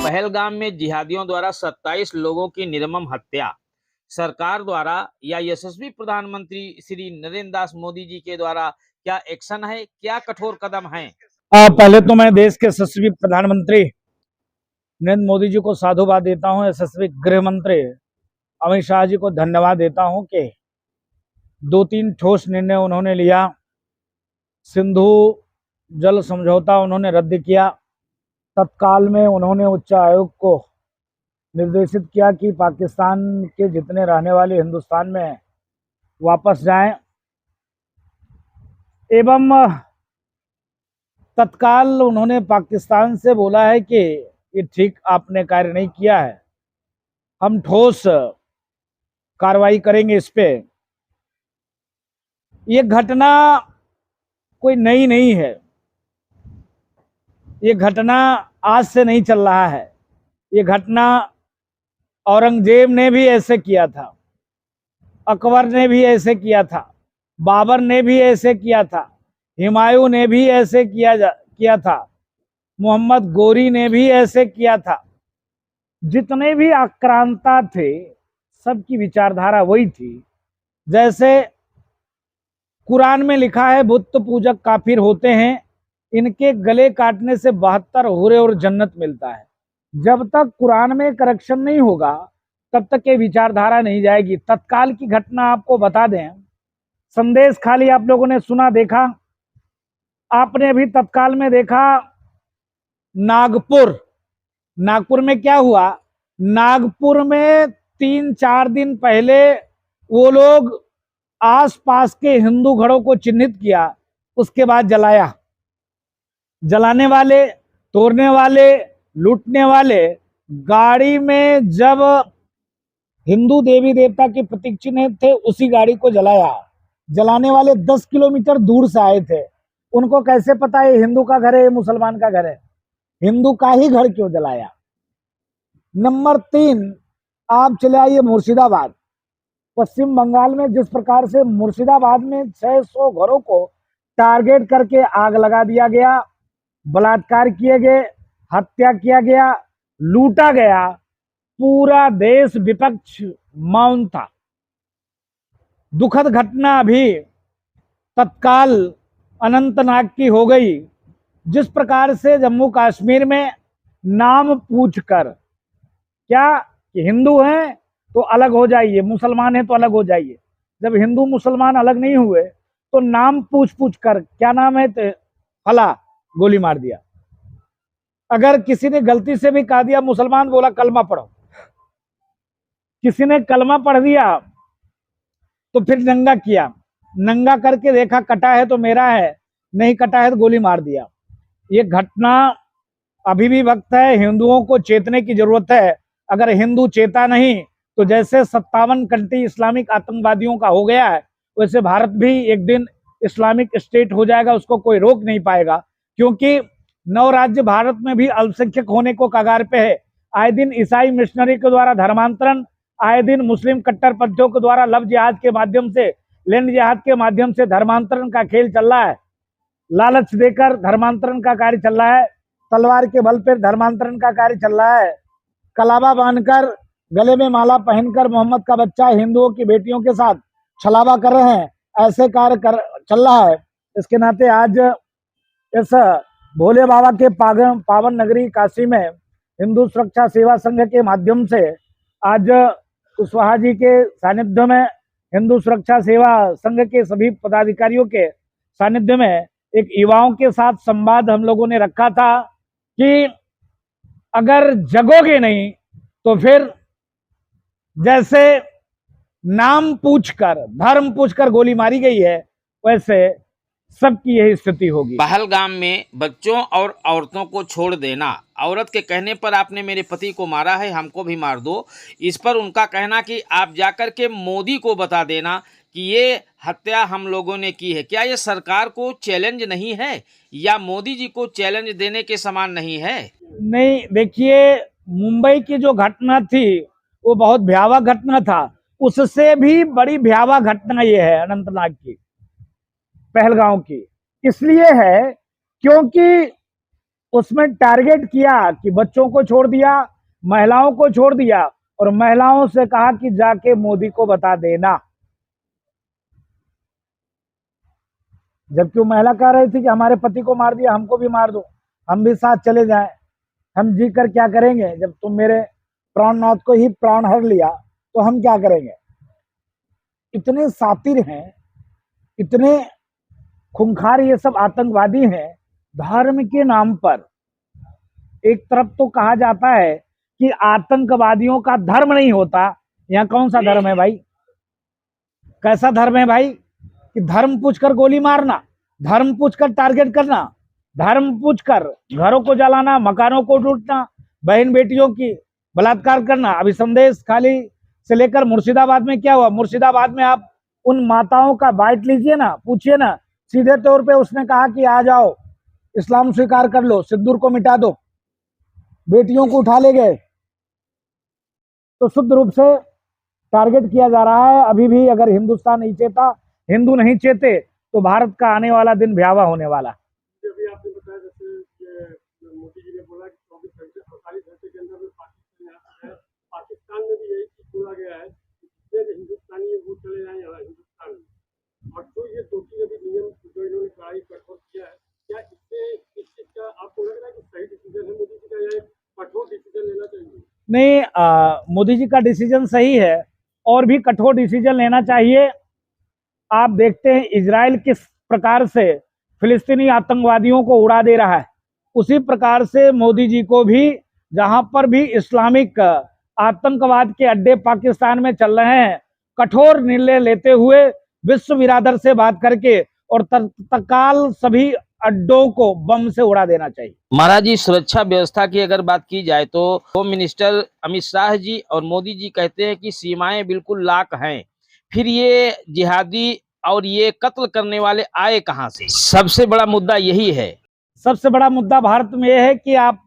पहलगाम में जिहादियों द्वारा 27 लोगों की निर्मम हत्या, सरकार द्वारा या यशस्वी प्रधानमंत्री श्री नरेंद्र दास मोदी जी के द्वारा क्या एक्शन है, क्या कठोर कदम है? पहले तो मैं देश के यशस्वी प्रधानमंत्री नरेंद्र मोदी जी को साधुवाद देता हूं। यशस्वी गृह मंत्री अमित शाह जी को धन्यवाद देता हूं कि 2-3 ठोस निर्णय उन्होंने लिया। सिंधु जल समझौता उन्होंने रद्द किया। तत्काल में उन्होंने उच्च आयोग को निर्देशित किया कि पाकिस्तान के जितने रहने वाले हिंदुस्तान में वापस जाएं, एवं तत्काल उन्होंने पाकिस्तान से बोला है कि ये ठीक आपने कार्य नहीं किया है, हम ठोस कार्रवाई करेंगे इस पे। ये घटना कोई नई नहीं है, ये घटना आज से नहीं चल रहा है। ये घटना औरंगजेब ने भी ऐसे किया था, अकबर ने भी ऐसे किया था, बाबर ने भी ऐसे किया था, हुमायूं ने भी ऐसे किया था, मोहम्मद गोरी ने भी ऐसे किया था। जितने भी आक्रांता थे सबकी विचारधारा वही थी। जैसे कुरान में लिखा है, बुत पूजक काफिर होते हैं, इनके गले काटने से 72 हुरे और जन्नत मिलता है। जब तक कुरान में करेक्शन नहीं होगा तब तक ये विचारधारा नहीं जाएगी। तत्काल की घटना आपको बता दें, संदेश खाली आप लोगों ने सुना देखा, आपने भी तत्काल में देखा। नागपुर में क्या हुआ? नागपुर में 3-4 दिन पहले वो लोग आसपास के हिंदू घरों को चिन्हित किया, उसके बाद जलाया। जलाने वाले, तोड़ने वाले, लूटने वाले गाड़ी में जब हिंदू देवी देवता के प्रतीक चिन्ह थे उसी गाड़ी को जलाया। जलाने वाले 10 किलोमीटर दूर से आए थे। उनको कैसे पता है हिंदू का घर है ये मुसलमान का घर है? हिंदू का ही घर क्यों जलाया? नंबर 3, आप चले आइए मुर्शिदाबाद। पश्चिम बंगाल में जिस प्रकार से मुर्शिदाबाद में 600 घरों को टारगेट करके आग लगा दिया गया, बलात्कार किए गए, हत्या किया गया, लूटा गया, पूरा देश विपक्ष मौन था। दुखद घटना अभी तत्काल अनंतनाग की हो गई। जिस प्रकार से जम्मू कश्मीर में नाम पूछकर, क्या कि हिंदू हैं तो अलग हो जाइए, मुसलमान हैं तो अलग हो जाइए। जब हिंदू मुसलमान अलग नहीं हुए तो नाम पूछ कर, क्या नाम है तो फला, गोली मार दिया। अगर किसी ने गलती से भी कहा दिया मुसलमान, बोला कलमा पढ़ो। किसी ने कलमा पढ़ दिया तो फिर नंगा किया, नंगा करके देखा कटा है तो मेरा है, नहीं कटा है तो गोली मार दिया। ये घटना अभी भी वक्त है, हिंदुओं को चेतने की जरूरत है। अगर हिंदू चेता नहीं तो जैसे 57 कंट्री इस्लामिक आतंकवादियों का हो गया है, वैसे भारत भी एक दिन इस्लामिक स्टेट हो जाएगा, उसको कोई रोक नहीं पाएगा। क्योंकि 9 राज्य भारत में भी अल्पसंख्यक होने को कगार पे है। आए दिन ईसाई मिशनरी के द्वारा धर्मांतरण, आए दिन मुस्लिम कट्टरपंथियों के द्वारा लव जिहाद के माध्यम से, लैंड जिहाद के माध्यम से धर्मांतरण का खेल चल रहा है। लालच देकर धर्मांतरण का कार्य चल रहा है, तलवार के बल पर धर्मांतरण का कार्य चल रहा है। कलावा बांधकर, गले में माला पहनकर मोहम्मद का बच्चा हिंदुओं की बेटियों के साथ छलावा कर रहे हैं, ऐसे कार्य चल रहा है। इसके नाते आज इस भोले बाबा के पावन नगरी काशी में हिंदू सुरक्षा सेवा संघ के माध्यम से आज कुशवाहा जी के सानिध्य में, हिंदू सुरक्षा सेवा संघ के सभी पदाधिकारियों के सानिध्य में एक युवाओं के साथ संवाद हम लोगों ने रखा था कि अगर जगोगे नहीं तो फिर जैसे नाम पूछकर, धर्म पूछकर गोली मारी गई है, वैसे सबकी यही स्थिति होगी। पहलगाम में बच्चों और औरतों को छोड़ देना, औरत के कहने पर आपने मेरे पति को मारा है, हमको भी मार दो। इस पर उनका कहना कि आप जाकर के मोदी को बता देना कि ये हत्या हम लोगों ने की है। क्या ये सरकार को चैलेंज नहीं है या मोदी जी को चैलेंज देने के समान नहीं है? नहीं, देखिए, मुंबई की जो घटना थी वो बहुत भयावह घटना था, उससे भी बड़ी भयावह घटना ये है अनंतनाग की, पहलगांव की। इसलिए है क्योंकि उसमें टारगेट किया कि बच्चों को छोड़ दिया, महिलाओं को छोड़ दिया और महिलाओं से कहा कि जाके मोदी को बता देना। जबकि वो महिला कह रही थी कि हमारे पति को मार दिया, हमको भी मार दो, हम भी साथ चले जाएं, हम जी कर क्या करेंगे, जब तुम मेरे प्राणनाथ को ही प्राण हर लिया तो हम क्या करेंगे। इतने सातिर हैं, इतने खूंखार ये सब आतंकवादी हैं। धर्म के नाम पर एक तरफ तो कहा जाता है कि आतंकवादियों का धर्म नहीं होता, यहाँ कौन सा धर्म है भाई, कैसा धर्म है भाई कि धर्म पूछकर गोली मारना, धर्म पूछकर टारगेट करना, धर्म पूछकर घरों को जलाना, मकानों को लूटना, बहन बेटियों की बलात्कार करना। अभी संदेश खाली से लेकर मुर्शिदाबाद में क्या हुआ, मुर्शिदाबाद में आप उन माताओं का बाइट लीजिए ना, पूछिए ना, सीधे तौर पे उसने कहा कि आ जाओ इस्लाम स्वीकार कर लो, सिंदूर को मिटा दो, बेटियों को उठा ले गए। तो शुद्ध रूप से टारगेट किया जा रहा है। अभी भी अगर हिंदुस्तान नहीं चेता, हिंदू नहीं चेते तो भारत का आने वाला दिन भयावह होने वाला। अभी आपने बताया जैसे मोदी जी ने बोला कि 24 घंटे 48 घंटे के अंदर में पाकिस्तान में भी यही चीज बोला गया है कि जितने भी हिंदुस्तानी है वो चले जाए यहाँ हिंदुस्तान में। और जो ये दो तीन अभी नियम जो इन्होंने कड़ाई कठोर किया है, क्या इससे इस चीज का आपको लग रहा है कि सही डिसीजन है मोदी जी का, या कठोर डिसीजन लेना चाहिए? नहीं, मोदी जी का डिसीजन सही है और भी कठोर डिसीजन लेना चाहिए। आप देखते हैं इजराइल किस प्रकार से फिलिस्तीनी आतंकवादियों को उड़ा दे रहा है, उसी प्रकार से मोदी जी को भी जहां पर भी इस्लामिक आतंकवाद के अड्डे पाकिस्तान में चल रहे हैं, कठोर निर्णय लेते हुए विश्व बिरादर से बात करके और तत्काल सभी अड्डों को बम से उड़ा देना चाहिए। महाराज जी, सुरक्षा व्यवस्था की अगर बात की जाए तो होम मिनिस्टर अमित शाह जी और मोदी जी कहते हैं कि सीमाएं बिल्कुल लॉक हैं, फिर ये जिहादी और ये कत्ल करने वाले आए कहां से? सबसे बड़ा मुद्दा यही है। सबसे बड़ा मुद्दा भारत में यह है कि आप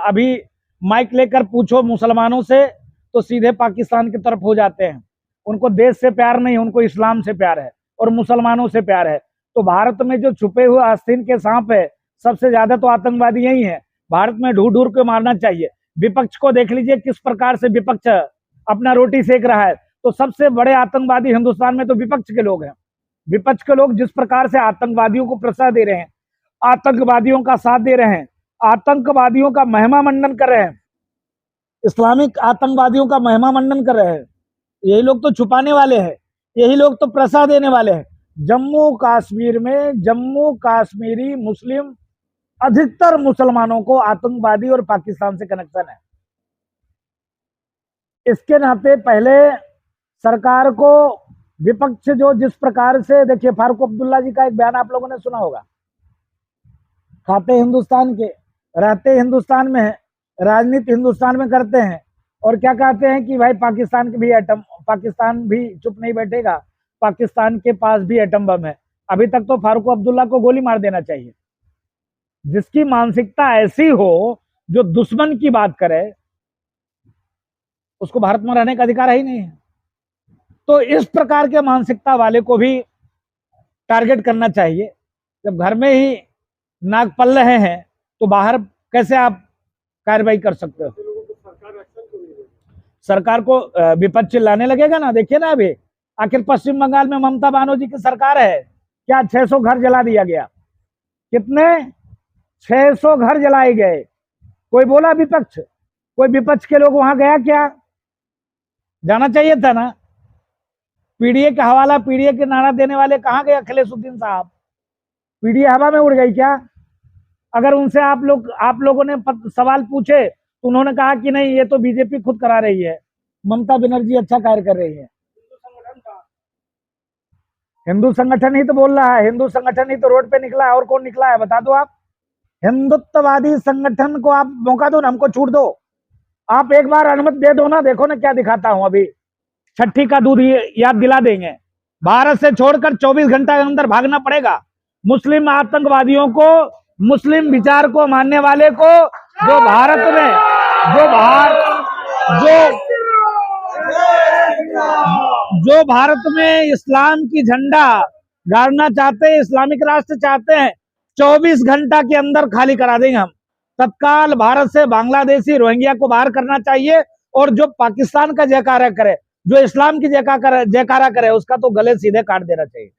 अभी माइक लेकर पूछो मुसलमानों से तो सीधे पाकिस्तान की तरफ हो जाते हैं। उनको देश से प्यार नहीं, उनको इस्लाम से प्यार है और मुसलमानों से प्यार है। तो भारत में जो छुपे हुए आस्तीन के सांप है, सबसे ज्यादा तो आतंकवादी यही है। भारत में ढूंढ ढूंढ के मारना चाहिए। विपक्ष को देख लीजिए किस प्रकार से विपक्ष अपना रोटी सेक रहा है। तो सबसे बड़े आतंकवादी हिंदुस्तान में तो विपक्ष के लोग हैं। विपक्ष के लोग जिस प्रकार से आतंकवादियों को प्रोत्साहन दे रहे हैं, आतंकवादियों का साथ दे रहे हैं, आतंकवादियों का महिमा मंडन कर रहे हैं, इस्लामिक आतंकवादियों का महिमा मंडन कर रहे हैं, यही लोग तो छुपाने वाले हैं, यही लोग तो प्रसाद देने वाले हैं। जम्मू कश्मीर में जम्मू कश्मीरी मुस्लिम अधिकतर मुसलमानों को आतंकवादी और पाकिस्तान से कनेक्शन है। इसके नाते पहले सरकार को विपक्ष जो जिस प्रकार से, देखिए फारूक अब्दुल्ला जी का एक बयान आप लोगों ने सुना होगा, खाते हिंदुस्तान के, रहते हिंदुस्तान में है, राजनीति हिंदुस्तान में करते हैं और क्या कहते हैं कि भाई पाकिस्तान के भी एटम, पाकिस्तान भी चुप नहीं बैठेगा, पाकिस्तान के पास भी एटम बम है। अभी तक तो फारूक अब्दुल्ला को गोली मार देना चाहिए। जिसकी मानसिकता ऐसी हो, जो दुश्मन की बात करे, उसको भारत में रहने का अधिकार ही नहीं है। तो इस प्रकार के मानसिकता वाले को भी टारगेट करना चाहिए। जब घर में ही नाक पल रहे हैं तो बाहर कैसे आप कार्रवाई कर सकते हो? सरकार को विपक्ष चिल्लाने लगेगा ना। देखिए ना, अभी आखिर पश्चिम बंगाल में ममता बनर्जी की सरकार है, क्या 600 घर जला दिया गया? कितने? 600 घर जलाए गए। कोई बोला विपक्ष? कोई विपक्ष के लोग वहां गया क्या? जाना चाहिए था ना। पीडीए का हवाला, पीडीए के नारा देने वाले कहां गए? अखिलेशुद्दीन साहब, पीडीए हवा में उड़ गई क्या? अगर उनसे आप लोगों ने सवाल पूछे तो उन्होंने कहा कि नहीं, ये तो बीजेपी खुद करा रही है, ममता बनर्जी अच्छा कार्य कर रही है। हिंदू संगठन ही तो बोल रहा है, हिंदू संगठन ही तो रोड पे निकला है। और कौन निकला है बता दो आप? हिंदुत्ववादी संगठन को आप मौका दो ना, हमको छूट दो। आप एक बार अनुमति दे दो ना, देखो ना क्या दिखाता हूं। अभी छठी का दूध याद दिला देंगे। भारत से छोड़कर 24 घंटा के अंदर भागना पड़ेगा मुस्लिम आतंकवादियों को, मुस्लिम विचार को मानने वाले को, जो भारत में जो भारत में इस्लाम की झंडा गाड़ना चाहते हैं, इस्लामिक राष्ट्र चाहते हैं। 24 घंटा के अंदर खाली करा देंगे हम। तत्काल भारत से बांग्लादेशी रोहिंग्या को बाहर करना चाहिए, और जो पाकिस्तान का जयकारा करे, जो इस्लाम की जयकारा करे, उसका तो गले सीधे काट देना चाहिए।